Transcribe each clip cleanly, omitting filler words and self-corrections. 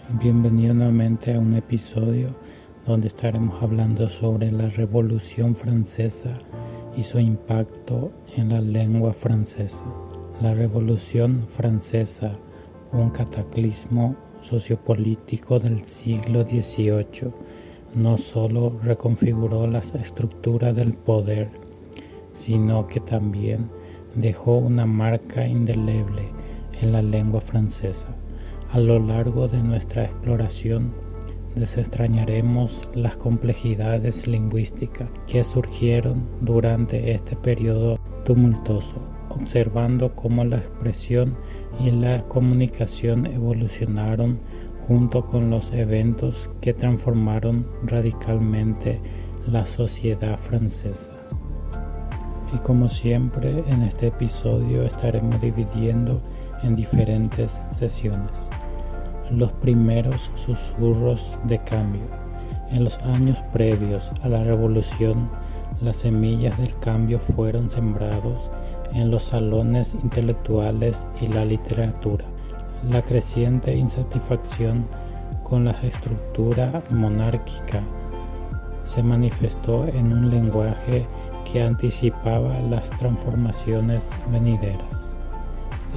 Bienvenido nuevamente a un episodio donde estaremos hablando sobre la Revolución Francesa y su impacto en la lengua francesa. La Revolución Francesa, un cataclismo sociopolítico del siglo XVIII, no solo reconfiguró las estructuras del poder, sino que también dejó una marca indeleble en la lengua francesa. A lo largo de nuestra exploración desentrañaremos las complejidades lingüísticas que surgieron durante este periodo tumultuoso, observando cómo la expresión y la comunicación evolucionaron junto con los eventos que transformaron radicalmente la sociedad francesa. Y como siempre, en este episodio estaremos dividiendo en diferentes sesiones. Los primeros susurros de cambio. En los años previos a la revolución, las semillas del cambio fueron sembrados en los salones intelectuales y la literatura. La creciente insatisfacción con la estructura monárquica se manifestó en un lenguaje que anticipaba las transformaciones venideras.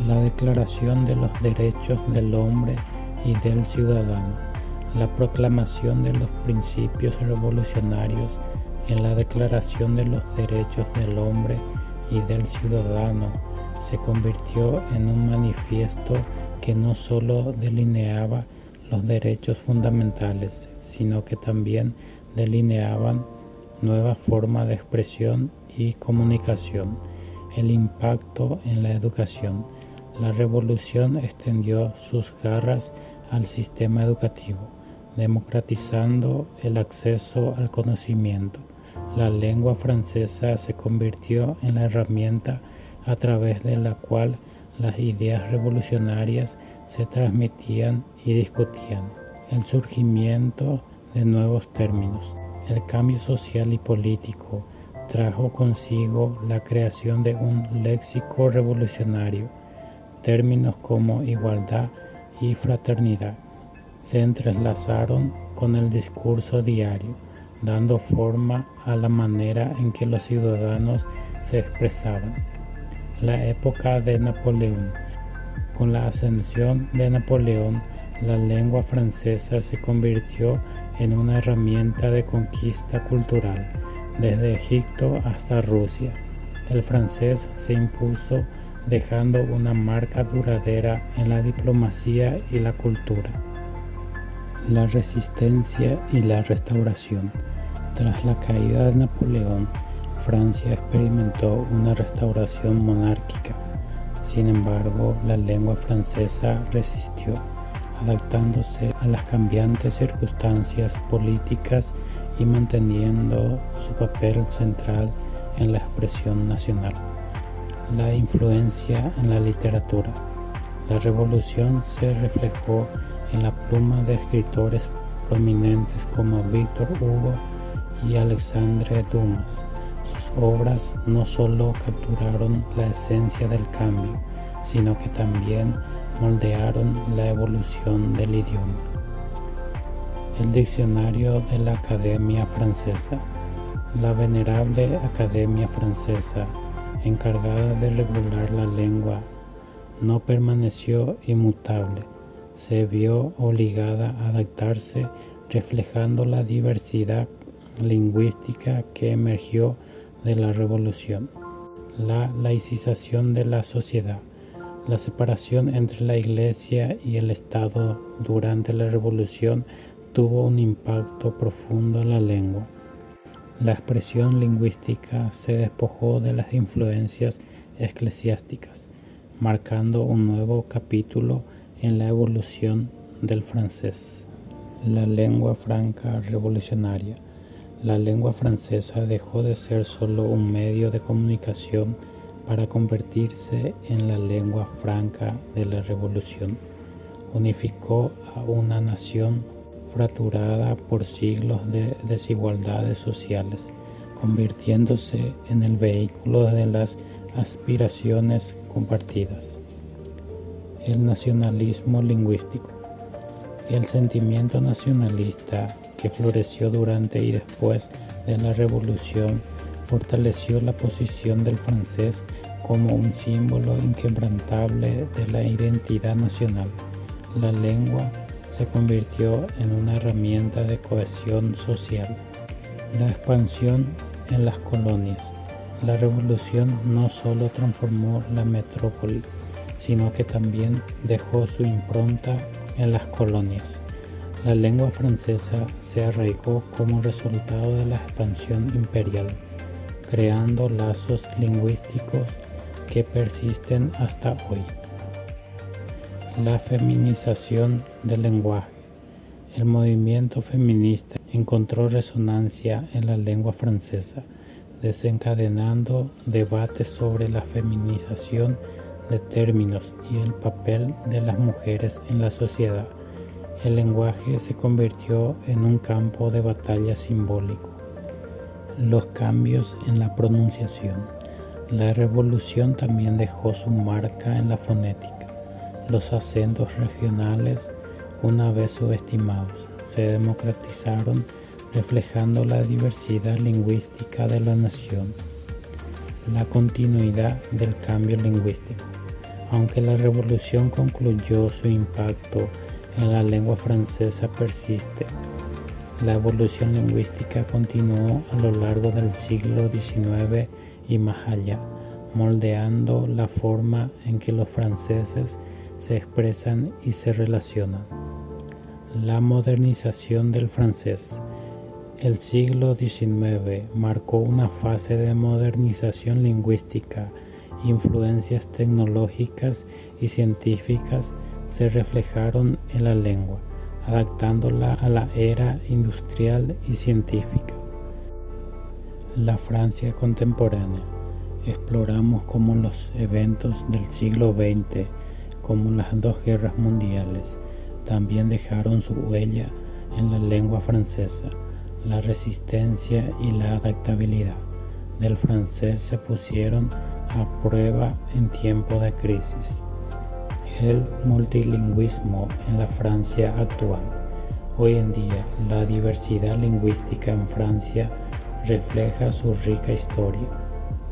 La Declaración de los Derechos del Hombre y del Ciudadano, la proclamación de los principios revolucionarios en la Declaración de los Derechos del Hombre y del Ciudadano se convirtió en un manifiesto que no solo delineaba los derechos fundamentales, sino que también delineaban nuevas formas de expresión y comunicación. El impacto en la educación. La revolución extendió sus garras al sistema educativo, democratizando el acceso al conocimiento. La lengua francesa se convirtió en la herramienta a través de la cual las ideas revolucionarias se transmitían y discutían. El surgimiento de nuevos términos. El cambio social y político trajo consigo la creación de un léxico revolucionario. Términos como igualdad y fraternidad se entrelazaron con el discurso diario, dando forma a la manera en que los ciudadanos se expresaban. La época de Napoleón. Con la ascensión de Napoleón, la lengua francesa se convirtió en una herramienta de conquista cultural. Desde Egipto hasta Rusia, el francés se impuso dejando una marca duradera en la diplomacia y la cultura. La resistencia y la restauración. Tras la caída de Napoleón, Francia experimentó una restauración monárquica. Sin embargo, la lengua francesa resistió, adaptándose a las cambiantes circunstancias políticas y manteniendo su papel central en la expresión nacional. La influencia en la literatura. La revolución se reflejó en la pluma de escritores prominentes como Victor Hugo y Alexandre Dumas. Sus obras no solo capturaron la esencia del cambio, sino que también moldearon la evolución del idioma. El diccionario de la Academia Francesa. La venerable Academia Francesa, encargada de regular la lengua, no permaneció inmutable. Se vio obligada a adaptarse, reflejando la diversidad lingüística que emergió de la revolución. La laicización de la sociedad. La separación entre la Iglesia y el Estado durante la revolución tuvo un impacto profundo en la lengua. La expresión lingüística se despojó de las influencias eclesiásticas, marcando un nuevo capítulo en la evolución del francés. La lengua franca revolucionaria. La lengua francesa dejó de ser solo un medio de comunicación para convertirse en la lengua franca de la revolución. Unificó a una nación fracturada por siglos de desigualdades sociales, convirtiéndose en el vehículo de las aspiraciones compartidas. El nacionalismo lingüístico. El sentimiento nacionalista que floreció durante y después de la Revolución fortaleció la posición del francés como un símbolo inquebrantable de la identidad nacional. La lengua se convirtió en una herramienta de cohesión social. La expansión en las colonias. La revolución no solo transformó la metrópoli, sino que también dejó su impronta en las colonias. La lengua francesa se arraigó como resultado de la expansión imperial, creando lazos lingüísticos que persisten hasta hoy. La feminización del lenguaje. El movimiento feminista encontró resonancia en la lengua francesa, desencadenando debates sobre la feminización de términos y el papel de las mujeres en la sociedad. El lenguaje se convirtió en un campo de batalla simbólico. Los cambios en la pronunciación. La revolución también dejó su marca en la fonética. Los acentos regionales, una vez subestimados, se democratizaron, reflejando la diversidad lingüística de la nación. La continuidad del cambio lingüístico. Aunque la revolución concluyó, su impacto en la lengua francesa persiste. La evolución lingüística continuó a lo largo del siglo XIX y más allá, moldeando la forma en que los franceses se expresan y se relacionan. La modernización del francés. El siglo XIX marcó una fase de modernización lingüística. Influencias tecnológicas y científicas se reflejaron en la lengua, adaptándola a la era industrial y científica. La Francia contemporánea. Exploramos cómo los eventos del siglo XX, como las dos guerras mundiales, también dejaron su huella en la lengua francesa. La resistencia y la adaptabilidad del francés se pusieron a prueba en tiempos de crisis. El multilingüismo en la Francia actual. Hoy en día, la diversidad lingüística en Francia refleja su rica historia.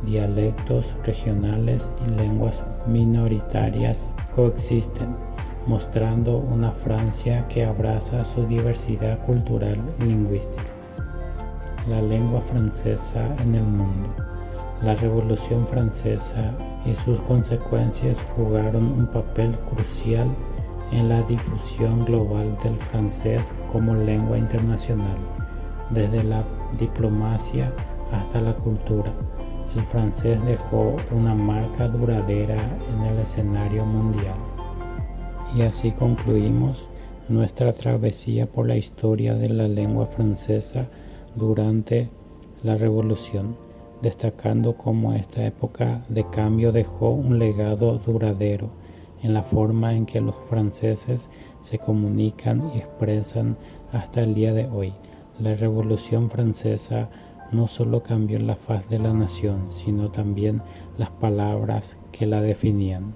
Dialectos regionales y lenguas minoritarias coexisten, mostrando una Francia que abraza su diversidad cultural y lingüística. La lengua francesa en el mundo. La Revolución Francesa y sus consecuencias jugaron un papel crucial en la difusión global del francés como lengua internacional. Desde la diplomacia hasta la cultura, el francés dejó una marca duradera en el escenario mundial. Y así concluimos nuestra travesía por la historia de la lengua francesa durante la Revolución, destacando cómo esta época de cambio dejó un legado duradero en la forma en que los franceses se comunican y expresan hasta el día de hoy. La Revolución Francesa no solo cambió la faz de la nación, sino también las palabras que la definían.